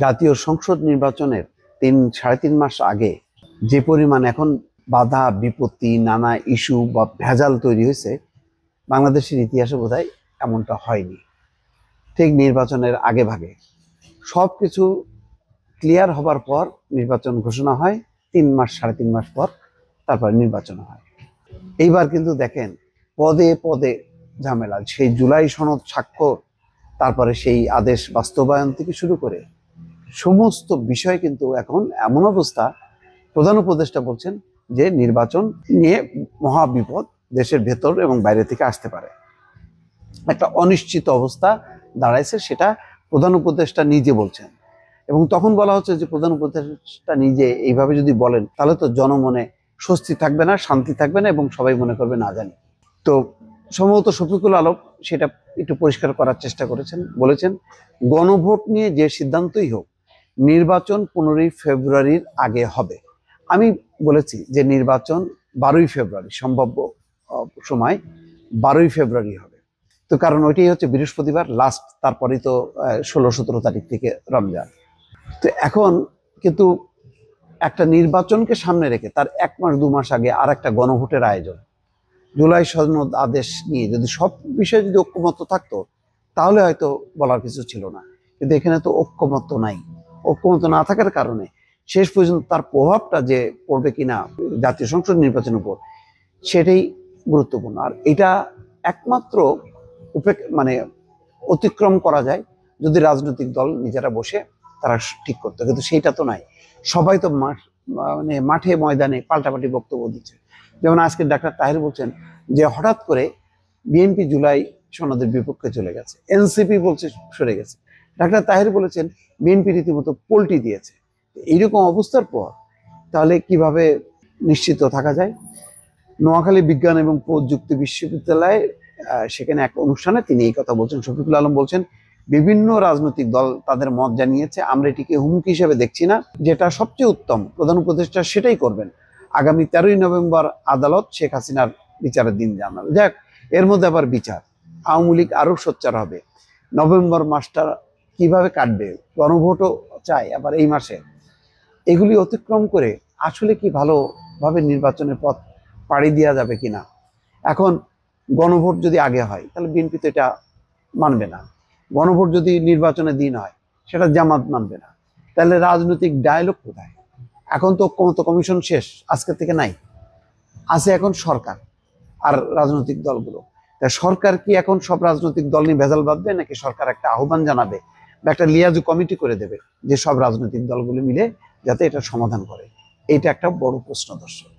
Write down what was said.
জাতীয় সংসদ নির্বাচনের 3-3.5 মাস আগে যে পরিমাণ এখন বাধা বিপত্তি নানা ইস্যু বা ভেজাল তৈরি হয়েছে, বাংলাদেশের ইতিহাসে বোধহয় এমনটা হয়নি। ঠিক নির্বাচনের আগে ভাগে সব কিছু ক্লিয়ার হবার পর নির্বাচন ঘোষণা হয়, 3-3.5 মাস পর তারপর নির্বাচন হয়। এইবার কিন্তু দেখেন পদে পদে ঝামেলা, সেই জুলাই সনদ স্বাক্ষর, তারপরে সেই আদেশ বাস্তবায়ন থেকে শুরু করে সমস্ত বিষয় কিন্তু এখন এমন অবস্থা, প্রধান উপদেষ্টা বলছেন যে নির্বাচন নিয়ে মহা বিপদ দেশের ভেতর এবং বাইরে থেকে আসতে পারে। একটা অনিশ্চিত অবস্থা দাঁড়াইছে, সেটা প্রধান উপদেষ্টা নিজে বলছেন। এবং তখন বলা হচ্ছে যে প্রধান উপদেষ্টা নিজে এইভাবে যদি বলেন তাহলে তো জনমনে স্বস্তি থাকবে না, শান্তি থাকবে না, এবং সবাই মনে করবে না জানি। তো সম্ভবত শফিকুল আলম সেটা একটু পরিষ্কার করার চেষ্টা করেছেন, বলেছেন গণভোট নিয়ে যে সিদ্ধান্তই হোক নির্বাচন 15ই ফেব্রুয়ারির আগে হবে। আমি বলেছি যে নির্বাচন 12ই ফেব্রুয়ারি, সম্ভাব্য সময় 12ই ফেব্রুয়ারি হবে। তো কারণ ওইটাই হচ্ছে বৃহস্পতিবার লাস্ট, তারপরেই তো 16-17 তারিখ থেকে রমজান। তো এখন কিন্তু একটা নির্বাচনকে সামনে রেখে তার 1 মাস 2 মাস আগে আর একটা গণভোটের আয়োজন, জুলাই সনদ আদেশ নিয়ে যদি সব বিষয়ে যদি ঐক্যমত্য থাকতো তাহলে হয়তো বলার কিছু ছিল না। কিন্তু এখানে তো ঐক্যমত্য নাই। ঐক্যমত্য না থাকার কারণে শেষ পর্যন্ত তার প্রভাবটা যে পড়বে কিনা জাতীয় সংসদ নির্বাচনের উপর, সেটাই গুরুত্বপূর্ণ। আর এটা একমাত্র মানে অতিক্রম করা যায় যদি রাজনৈতিক দল নিজেরা বসে তারা ঠিক করতো, কিন্তু সেইটা তো নাই। সবাই তো মানে মাঠে ময়দানে পাল্টাপাল্টি বক্তব্য দিচ্ছে। যেমন আজকে ডাক্তার তাহির বলছেন যে হঠাৎ করে বিএনপি জুলাই সনদের বিপক্ষে চলে গেছে, এনসিপি বলছে সরে গেছে। ডাক্তার তাহির বলেছেন বিএনপি রীতিমতো পল্টি দিয়েছে। এইরকম অবস্থার পর তাহলে কিভাবে নিশ্চিত থাকা যায়? নোয়াখালী বিজ্ঞান এবং প্রযুক্তি বিশ্ববিদ্যালয়ে সেখানে এক অনুষ্ঠানে তিনি এই কথা বলছেন। শফিকুল আলম বলছেন বিভিন্ন রাজনৈতিক দল তাদের মত জানিয়েছে, আমরা এটিকে হুমকি হিসেবে দেখছি না, যেটা সবচেয়ে উত্তম প্রধান উপদেষ্টা সেটাই করবেন। আগামী 13ই নভেম্বর আদালত শেখ হাসিনার বিচারের দিন জানাবে। যাক, এর মধ্যে আবার বিচার, আওয়ামী লীগ আরো সোচ্চার হবে। নভেম্বর মাসটা কিভাবে কাটবে, গণভোটও চাই আবার এই মাসে। এগুলি অতিক্রম করে আসলে কি ভালোভাবে নির্বাচনের পথ পাড়ি দেওয়া যাবে কিনা? এখন গণভোট যদি আগে হয় তাহলে বিএনপি তো এটা মানবে না। গণভোট যদি নির্বাচনের দিন হয় সেটা জামাত মানবে না। তাহলে রাজনৈতিক ডায়ালগ কোথায়? এখন তো ঐক্যমত্য কমিশন শেষ, আজকে থেকে নাই, আছে এখন সরকার আর রাজনৈতিক দলগুলো। তা সরকার কি এখন সব রাজনৈতিক দল নিয়ে ভেজাল বাঁধবে, নাকি সরকার একটা আহ্বান জানাবে বা একটা লিয়াজু কমিটি করে দেবে যে সব রাজনৈতিক দলগুলো মিলে যাতে এটা সমাধান করে? এইটা একটা বড় প্রশ্ন দর্শক।